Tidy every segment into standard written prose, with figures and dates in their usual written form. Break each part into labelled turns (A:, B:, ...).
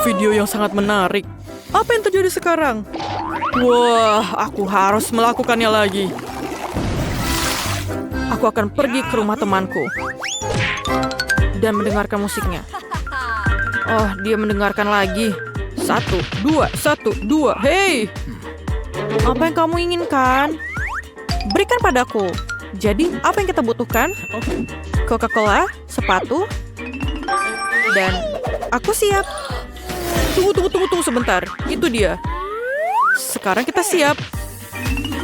A: video yang sangat menarik. Apa yang terjadi sekarang? Wah, aku harus melakukannya lagi. Aku akan pergi ke rumah temanku dan mendengarkan musiknya. Oh, dia mendengarkan lagi. 1, 2, 1, 2. Hei! Apa yang kamu inginkan? Berikan padaku. Jadi, apa yang kita butuhkan? Coca-Cola, sepatu, dan aku siap. Tunggu sebentar. Itu dia. Sekarang kita siap.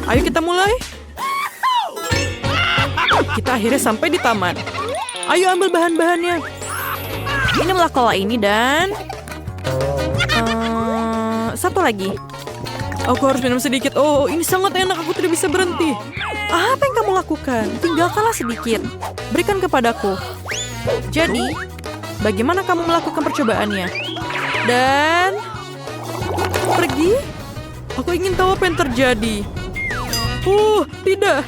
A: Ayo kita mulai. Kita akhirnya sampai di taman. Ayo ambil bahan-bahannya. Minumlah cola ini dan... satu lagi. Aku harus minum sedikit. Oh, ini sangat enak. Aku tidak bisa berhenti. Apa yang kamu lakukan? Tinggalkanlah sedikit. Berikan kepadaku. Jadi, bagaimana kamu melakukan percobaannya? Dan... pergi? Aku ingin tahu apa yang terjadi. Tidak.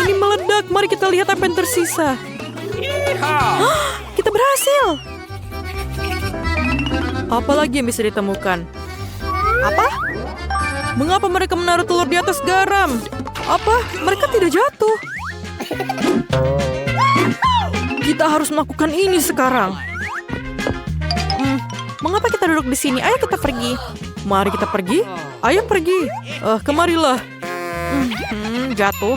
A: Ini meledak. Mari kita lihat apa yang tersisa. Kita berhasil. Apa lagi yang bisa ditemukan? Apa? Mengapa mereka menaruh telur di atas garam? Apa? Mereka tidak jatuh. Kita harus melakukan ini sekarang. Mengapa kita duduk di sini? Ayo kita pergi. Mari kita pergi. Ayo pergi. Kemarilah. Jatuh.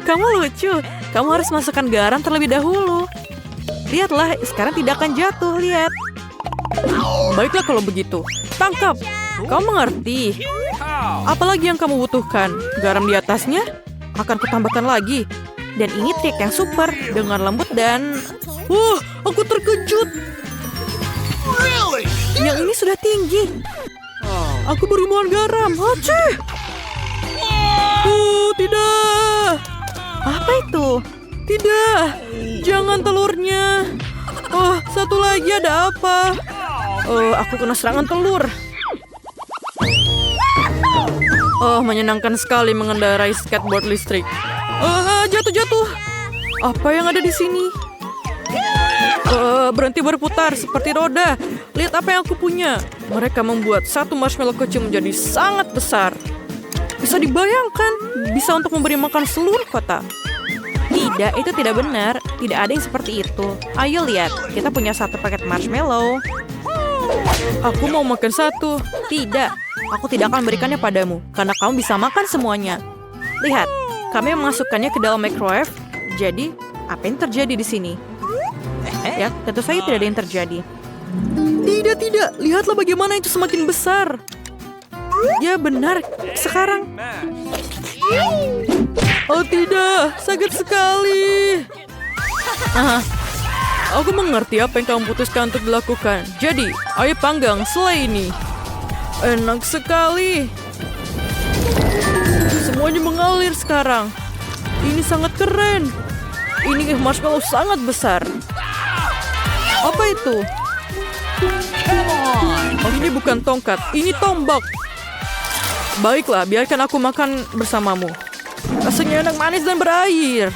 A: Kamu lucu. Kamu harus masukkan garam terlebih dahulu. Lihatlah, sekarang tidak akan jatuh. Lihat. Baiklah kalau begitu. Tangkap. Kamu mengerti. Apalagi yang kamu butuhkan? Garam di atasnya? Akan kutambahkan lagi. Dan ini trik yang super. Dengan lembut dan... aku terkejut. Yang ini sudah tinggi. Aku berimuan garam. Aceh. Tidak. Apa itu? Tidak. Jangan telurnya. Satu lagi ada apa? Aku kena serangan telur. Menyenangkan sekali mengendarai skateboard listrik. Jatuh. Apa yang ada di sini? Berhenti berputar seperti roda. Lihat apa yang aku punya. Mereka membuat satu marshmallow kecil menjadi sangat besar. Bisa dibayangkan, bisa untuk memberi makan seluruh kota. Tidak, itu tidak benar. Tidak ada yang seperti itu. Ayo lihat, kita punya satu paket marshmallow. Aku mau makan satu. Tidak, aku tidak akan memberikannya padamu, karena kamu bisa makan semuanya. Lihat, kami memasukkannya ke dalam microwave. Jadi, apa yang terjadi di sini? Ya, tentu saja tidak ada yang terjadi. Tidak. Lihatlah bagaimana itu semakin besar. Ya, benar. Sekarang. Tidak. Sakit sekali. Aku mengerti apa yang kamu putuskan untuk dilakukan. Jadi, ayo panggang selai ini. Enak sekali. Semuanya mengalir sekarang. Ini sangat keren. Ini marshmallow sangat besar. Apa itu? Ini bukan tongkat, ini tombak. Baiklah, biarkan aku makan bersamamu. Rasanya enak, manis dan berair.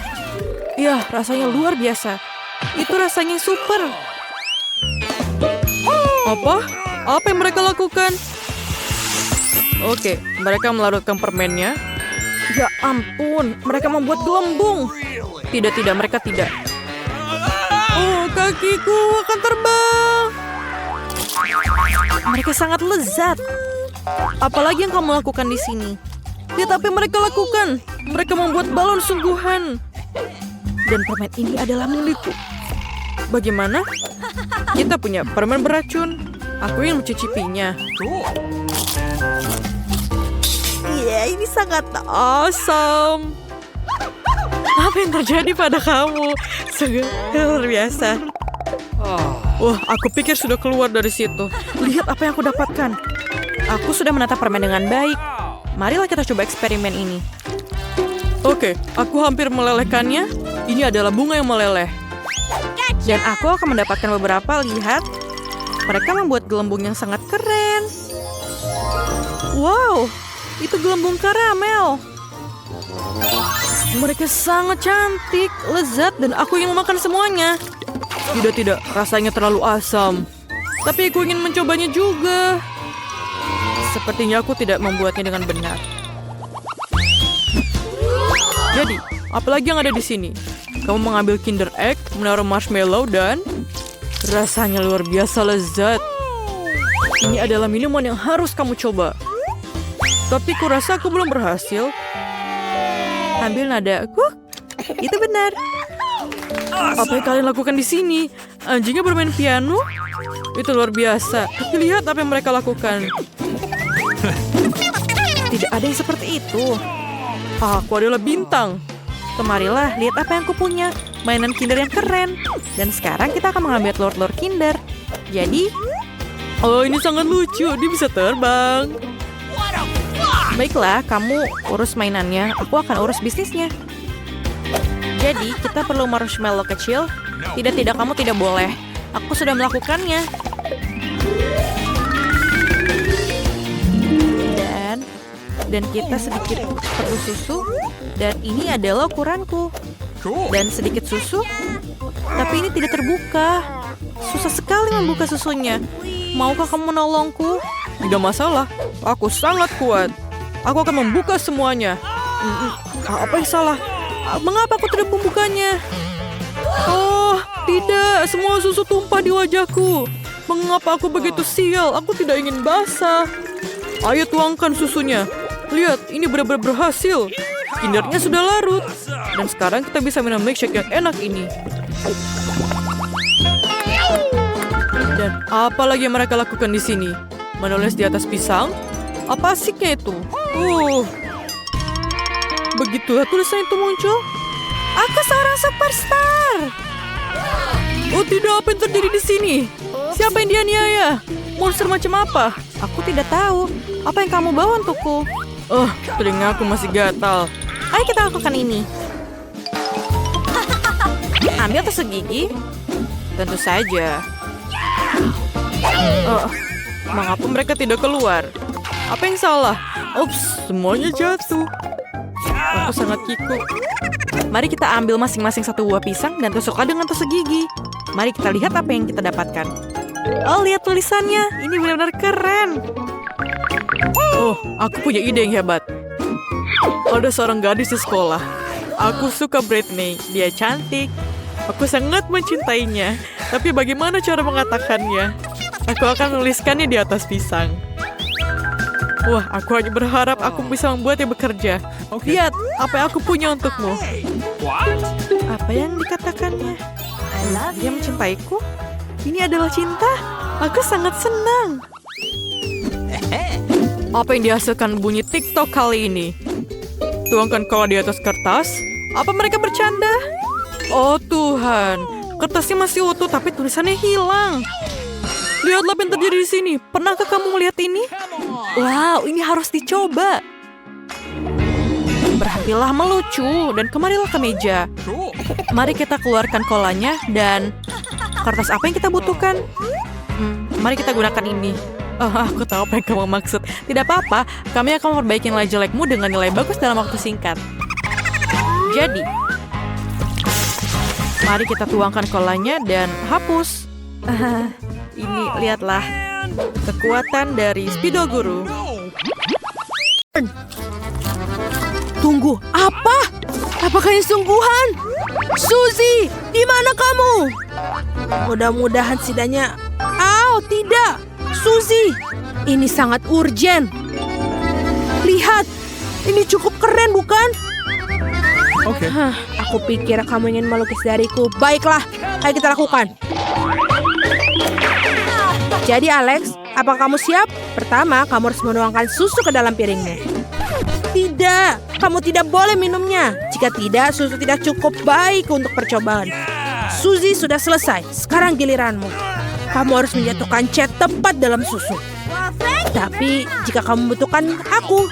A: Ya, rasanya luar biasa. Itu rasanya super. Apa? Apa yang mereka lakukan? Oke, mereka melarutkan permennya. Ya ampun, mereka membuat gelembung. Tidak, mereka tidak. Kakiku akan terbang. Mereka sangat lezat. Apalagi yang kamu lakukan di sini? Lihat apa yang mereka lakukan. Mereka membuat balon sungguhan. Dan permen ini adalah milikku. Bagaimana? Kita punya permen beracun. Aku ingin mencicipinya. Iya, ini sangat awesome. Apa yang terjadi pada kamu? Sungguh luar biasa. Wah, aku pikir sudah keluar dari situ. Lihat apa yang aku dapatkan. Aku sudah menata permen dengan baik. Marilah kita coba eksperimen ini. Oke, aku hampir melelehkannya. Ini adalah bunga yang meleleh. Dan aku akan mendapatkan beberapa. Lihat. Mereka membuat gelembung yang sangat keren. Wow, itu gelembung karamel. Mereka sangat cantik, lezat, dan aku ingin memakan semuanya. Tidak, rasanya terlalu asam. Tapi aku ingin mencobanya juga. Sepertinya aku tidak membuatnya dengan benar. Jadi, apalagi yang ada di sini? Kamu mengambil Kinder Egg, menaruh marshmallow, dan rasanya luar biasa lezat. Ini adalah minuman yang harus kamu coba. Tapi kurasa aku belum berhasil. Ambil nada aku. Itu benar. Apa yang kalian lakukan di sini? Anjingnya bermain piano? Itu luar biasa. Tapi lihat apa yang mereka lakukan. Tidak ada yang seperti itu. Aku adalah bintang. Kemarilah, lihat apa yang aku punya. Mainan Kinder yang keren. Dan sekarang kita akan mengambil telur-telur Kinder. Jadi, oh ini sangat lucu. Dia bisa terbang. Baiklah, kamu urus mainannya. Aku akan urus bisnisnya. Jadi, kita perlu marshmallow kecil. Tidak, kamu tidak boleh. Aku sudah melakukannya. Dan kita sedikit perlu susu. Dan ini adalah ukuranku. Dan sedikit susu. Tapi ini tidak terbuka. Susah sekali membuka susunya. Maukah kamu menolongku? Tidak masalah. Aku sangat kuat. Aku akan membuka semuanya. Apa yang salah? Mengapa aku tidak membukanya? Oh, tidak. Semua susu tumpah di wajahku. Mengapa aku begitu sial? Aku tidak ingin basah. Ayo tuangkan susunya. Lihat, ini benar-benar berhasil. Kindernya sudah larut. Dan sekarang kita bisa minum milkshake yang enak ini. Dan apa lagi yang mereka lakukan di sini? Menulis di atas pisang? Apa asiknya itu? Begitulah tulisan itu muncul. Aku seorang superstar. Oh tidak, apa yang terjadi di sini? Siapa yang dianiaya? Monster macam apa? Aku tidak tahu. Apa yang kamu bawa untukku? Telinga aku masih gatal. Ayo kita lakukan ini. Ambil tusuk gigi. Tentu saja. Mengapa mereka tidak keluar? Apa yang salah? Ups, semuanya jatuh. Aku sangat kikuk. Mari kita ambil masing-masing satu buah pisang dan tusuklah dengan tusuk gigi. Mari kita lihat apa yang kita dapatkan. Oh, lihat tulisannya. Ini benar-benar keren. Oh, aku punya ide yang hebat. Ada seorang gadis di sekolah. Aku suka Britney. Dia cantik. Aku sangat mencintainya. Tapi bagaimana cara mengatakannya? Aku akan menuliskannya di atas pisang. Wah, aku hanya berharap aku bisa membuatnya bekerja. Lihat, apa yang aku punya untukmu. Apa yang dikatakannya? Dia mencintaiku? Ini adalah cinta? Aku sangat senang. Apa yang dihasilkan bunyi TikTok kali ini? Tuangkan cola di atas kertas? Apa mereka bercanda? Oh Tuhan, kertasnya masih utuh tapi tulisannya hilang. Lihatlah apa yang terjadi di sini. Pernahkah kamu melihat ini? Wow, ini harus dicoba. Berhentilah melucu dan kemarilah ke meja. Mari kita keluarkan kolanya dan kertas apa yang kita butuhkan. Mari kita gunakan ini. Aku tahu apa yang kamu maksud. Tidak apa-apa, kami akan memperbaiki nilai jelekmu dengan nilai bagus dalam waktu singkat. Jadi, mari kita tuangkan kolanya dan hapus. Ini, lihatlah. Kekuatan dari Spidol Guru.
B: Tunggu, apa? Apakah ini sungguhan? Suzy, di mana kamu? Mudah-mudahan setidaknya... tidak! Suzy, ini sangat urgen. Lihat, ini cukup keren, bukan?
C: Oke.
B: Aku pikir kamu ingin melukis dariku. Baiklah, ayo kita lakukan. Jadi Alex, apakah kamu siap? Pertama, kamu harus menuangkan susu ke dalam piringmu. Tidak, kamu tidak boleh minumnya. Jika tidak, susu tidak cukup baik untuk percobaan. Suzy sudah selesai, sekarang giliranmu. Kamu harus menjatuhkan cat tepat dalam susu. Tapi jika kamu membutuhkan aku,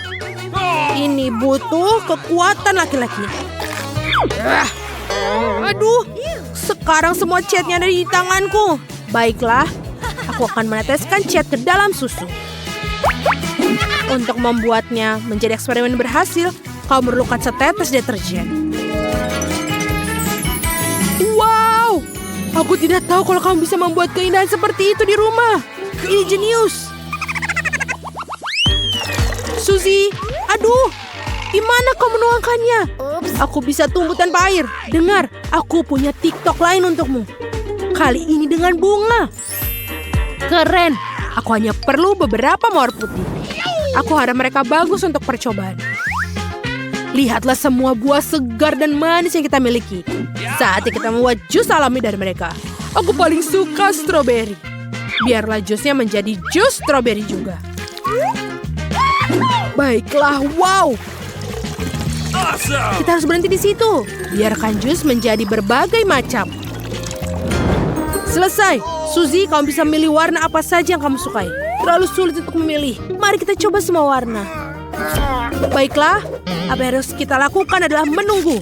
B: ini butuh kekuatan laki-laki. Aduh, sekarang semua catnya ada di tanganku. Baiklah, aku akan meneteskan cat ke dalam susu. Untuk membuatnya menjadi eksperimen berhasil, kau memerlukan setetes deterjen. Wow, Aku tidak tahu kalau kamu bisa membuat keindahan seperti itu di rumah. Ini jenius. Suzy, aduh, gimana kau menuangkannya? Aku bisa tumbuh tanpa air. Dengar, aku punya TikTok lain untukmu. Kali ini dengan bunga. Keren. Aku hanya perlu beberapa mawar putih. Aku harap mereka bagus untuk percobaan. Lihatlah semua buah segar dan manis yang kita miliki. Saatnya kita membuat jus alami dari mereka. Aku paling suka stroberi. Biarlah jusnya menjadi jus stroberi juga. Baiklah, wow. Kita harus berhenti di situ. Biarkan jus menjadi berbagai macam. Selesai. Suzy, kamu bisa memilih warna apa saja yang kamu sukai. Terlalu sulit untuk memilih. Mari kita coba semua warna. Baiklah, apa yang harus kita lakukan adalah menunggu.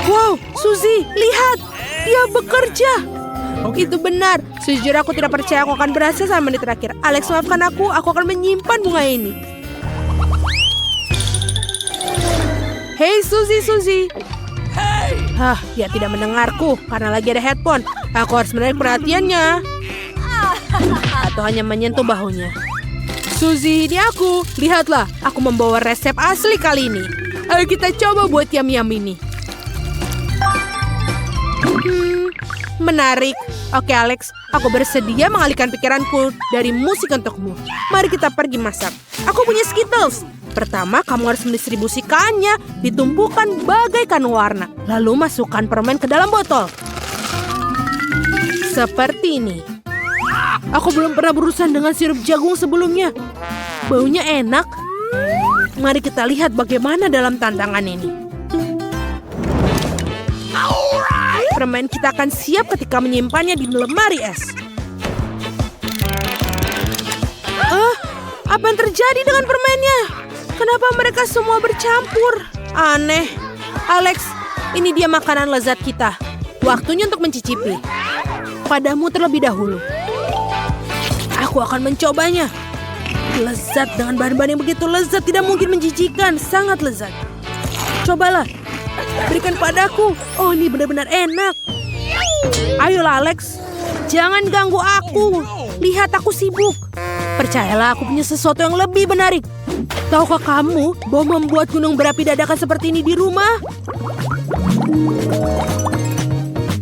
B: Wow, Suzy, lihat. Dia bekerja. Itu benar. Sejujurnya aku tidak percaya aku akan berhasil sampai menit terakhir. Alex, maafkan aku akan menyimpan bunga ini. Hei, Suzy. Dia tidak mendengarku karena lagi ada headphone. Aku harus menarik perhatiannya. Atau hanya menyentuh bahunya. Suzy, ini aku. Lihatlah, aku membawa resep asli kali ini. Ayo kita coba buat yam-yam ini. Menarik. Oke, Alex, aku bersedia mengalihkan pikiranku dari musik untukmu. Mari kita pergi masak. Aku punya Skittles. Pertama, kamu harus mendistribusikannya, ditumpukan bagaikan warna. Lalu masukkan permen ke dalam botol. Seperti ini. Aku belum pernah berurusan dengan sirup jagung sebelumnya. Baunya enak. Mari kita lihat bagaimana dalam tantangan ini. Permen kita akan siap ketika menyimpannya di lemari es. Apa yang terjadi dengan permennya? Kenapa mereka semua bercampur? Aneh. Alex, ini dia makanan lezat kita. Waktunya untuk mencicipi. Padamu terlebih dahulu. Aku akan mencobanya. Lezat dengan bahan-bahan yang begitu lezat. Tidak mungkin menjijikan. Sangat lezat. Cobalah. Berikan padaku. Oh, ini benar-benar enak. Ayolah, Alex. Jangan ganggu aku. Lihat, aku sibuk. Percayalah, aku punya sesuatu yang lebih menarik. Tahukah kamu bahwa membuat gunung berapi dadakan seperti ini di rumah?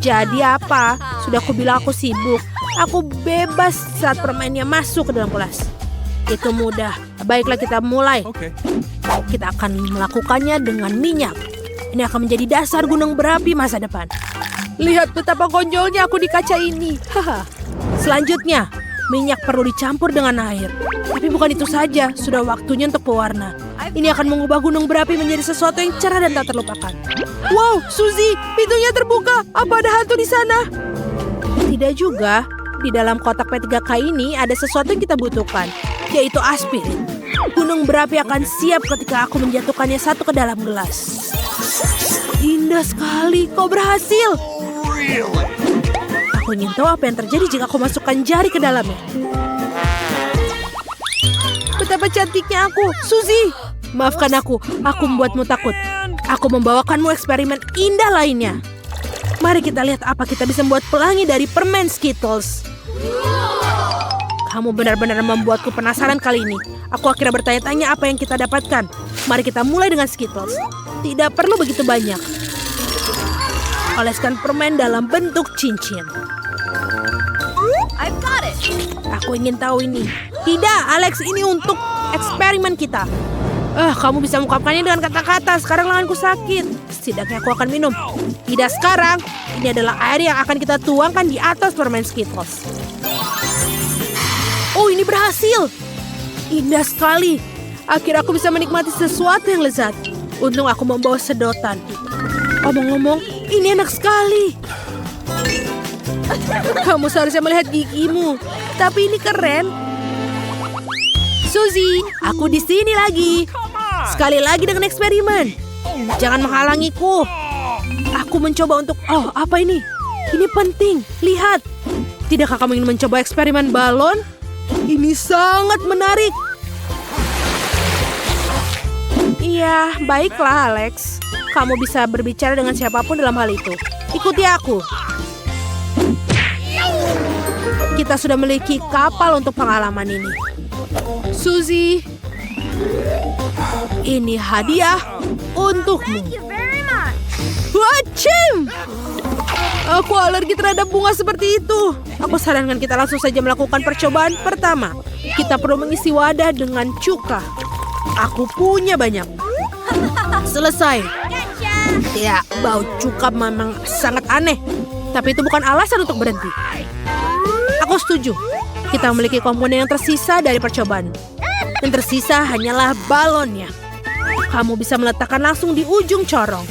B: Jadi apa? Sudah aku bilang aku sibuk. Aku bebas saat permennya masuk ke dalam kelas. Itu mudah. Baiklah, kita mulai. Kita akan melakukannya dengan minyak. Ini akan menjadi dasar gunung berapi masa depan. Lihat betapa gonjolnya aku di kaca ini. Selanjutnya, minyak perlu dicampur dengan air. Tapi bukan itu saja, sudah waktunya untuk pewarna. Ini akan mengubah gunung berapi menjadi sesuatu yang cerah dan tak terlupakan. Wow, Suzy, pintunya terbuka. Apa ada hantu di sana? Tidak juga. Di dalam kotak P3K ini ada sesuatu yang kita butuhkan, yaitu aspirin. Gunung berapi akan siap ketika aku menjatuhkannya satu ke dalam gelas. Indah sekali, kau berhasil. Aku ingin tahu apa yang terjadi jika aku masukkan jari ke dalamnya. Betapa cantiknya aku, Suzy. Maafkan aku membuatmu takut. Aku membawakanmu eksperimen indah lainnya. Mari kita lihat apa kita bisa membuat pelangi dari permen Skittles. Kamu benar-benar membuatku penasaran kali ini. Aku akhirnya bertanya-tanya apa yang kita dapatkan. Mari kita mulai dengan Skittles. Tidak perlu begitu banyak. Oleskan permen dalam bentuk cincin. Aku ingin tahu ini. Tidak, Alex, ini untuk eksperimen kita. Kamu bisa mengungkapkannya dengan kata-kata. Sekarang lenganku sakit. Setidaknya aku akan minum. Tidak sekarang. Ini adalah air yang akan kita tuangkan di atas permen Skittles. Oh, ini berhasil. Indah sekali. Akhirnya aku bisa menikmati sesuatu yang lezat. Untung aku membawa sedotan. Omong-omong, ini enak sekali. Kamu seharusnya melihat gigimu. Tapi ini keren. Suzy, aku di sini lagi. Sekali lagi dengan eksperimen. Jangan menghalangiku. Aku mencoba untuk... Oh, apa ini? Ini penting. Lihat. Tidakkah kamu ingin mencoba eksperimen balon? Ini sangat menarik. Iya, baiklah, Alex. kamu bisa berbicara dengan siapapun dalam hal itu. Ikuti aku. Kita sudah memiliki kapal untuk pengalaman ini. Suzy, ini hadiah untukmu. Wacim! Aku alergi terhadap bunga seperti itu. Aku sarankan kita langsung saja melakukan percobaan pertama. Kita perlu mengisi wadah dengan cuka. Aku punya banyak. Selesai. Ya, bau cuka memang sangat aneh. Tapi itu bukan alasan untuk berhenti. Aku setuju. Kita memiliki komponen yang tersisa dari percobaan. Yang tersisa hanyalah balonnya. Kamu bisa meletakkan langsung di ujung corong.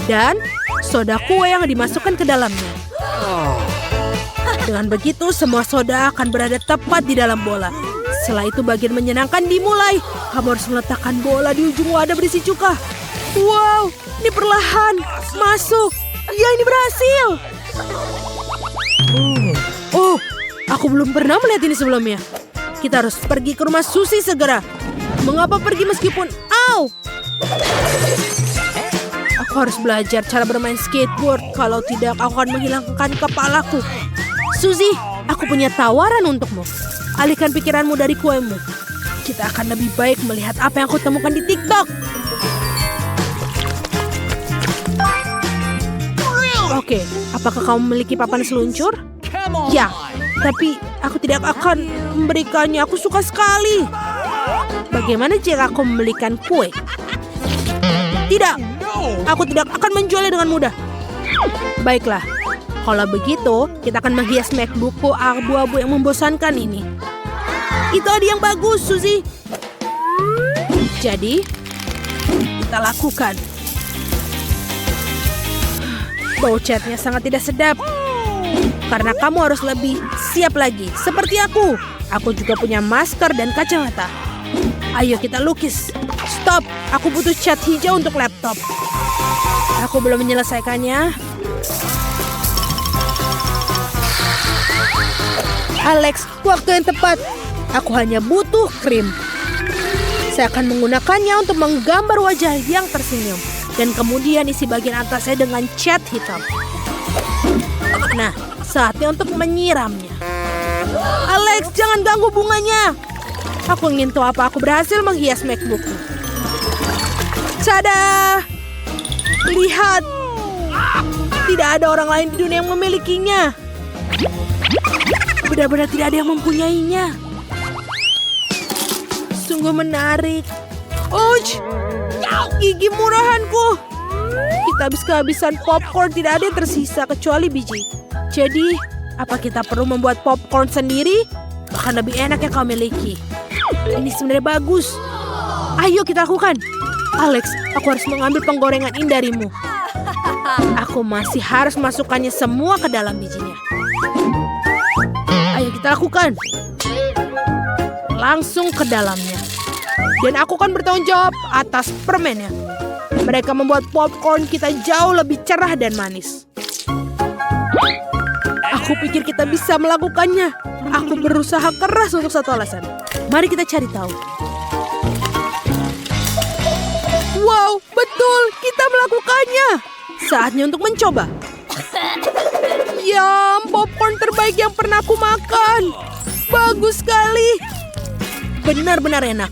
B: Dan soda kue yang dimasukkan ke dalamnya. Dengan begitu, semua soda akan berada tepat di dalam bola. Setelah itu bagian menyenangkan dimulai. Kamu harus meletakkan bola di ujung wadah berisi cuka. Wow, ini perlahan. Masuk. Ya, ini berhasil. Oh, aku belum pernah melihat ini sebelumnya. Kita harus pergi ke rumah Suzy segera. Mengapa pergi meskipun... Au! Aku harus belajar cara bermain skateboard. Kalau tidak, aku akan menghilangkan kepalaku. Suzy, aku punya tawaran untukmu. Alihkan pikiranmu dari kuemu. Kita akan lebih baik melihat apa yang aku temukan di TikTok. Oke, apakah kamu memiliki papan seluncur? Ya, tapi aku tidak akan memberikannya. Aku suka sekali. Bagaimana jika aku membelikan kue? Tidak, aku tidak akan menjualnya dengan mudah. Baiklah, kalau begitu kita akan menghias MacBookku abu-abu yang membosankan ini. Itu ada yang bagus, Suzy. Jadi, kita lakukan. Bau catnya sangat tidak sedap. Karena kamu harus lebih siap lagi. Seperti aku. Aku juga punya masker dan kacamata. Ayo kita lukis. Stop, aku butuh cat hijau untuk laptop. Aku belum menyelesaikannya. Alex, waktu yang tepat. Aku hanya butuh krim. Saya akan menggunakannya untuk menggambar wajah yang tersenyum. Dan kemudian isi bagian atasnya dengan cat hitam. Nah, saatnya untuk menyiramnya. Alex, jangan ganggu bunganya. Aku ingin tahu apa aku berhasil menghias MacBookku. Tada! Lihat. Tidak ada orang lain di dunia yang memilikinya. Benar-benar tidak ada yang mempunyainya. Sungguh menarik. Ouch! Gigi murahanku. Kita habis kehabisan popcorn. Tidak ada yang tersisa kecuali biji. Jadi, apa kita perlu membuat popcorn sendiri? Akan lebih enak yang kau miliki. Ini sebenarnya bagus. Ayo kita lakukan. Alex, aku harus mengambil penggorengan ini darimu. Aku masih harus masukkannya semua ke dalam bijinya. Ayo kita lakukan. Langsung ke dalamnya. Dan aku akan bertanggung jawab atas permennya. Mereka membuat popcorn kita jauh lebih cerah dan manis. Aku pikir kita bisa melakukannya. Aku berusaha keras untuk satu alasan. Mari kita cari tahu. Wow, betul. Kita melakukannya. Saatnya untuk mencoba. Yum, popcorn terbaik yang pernah aku makan. Bagus sekali. Benar-benar enak.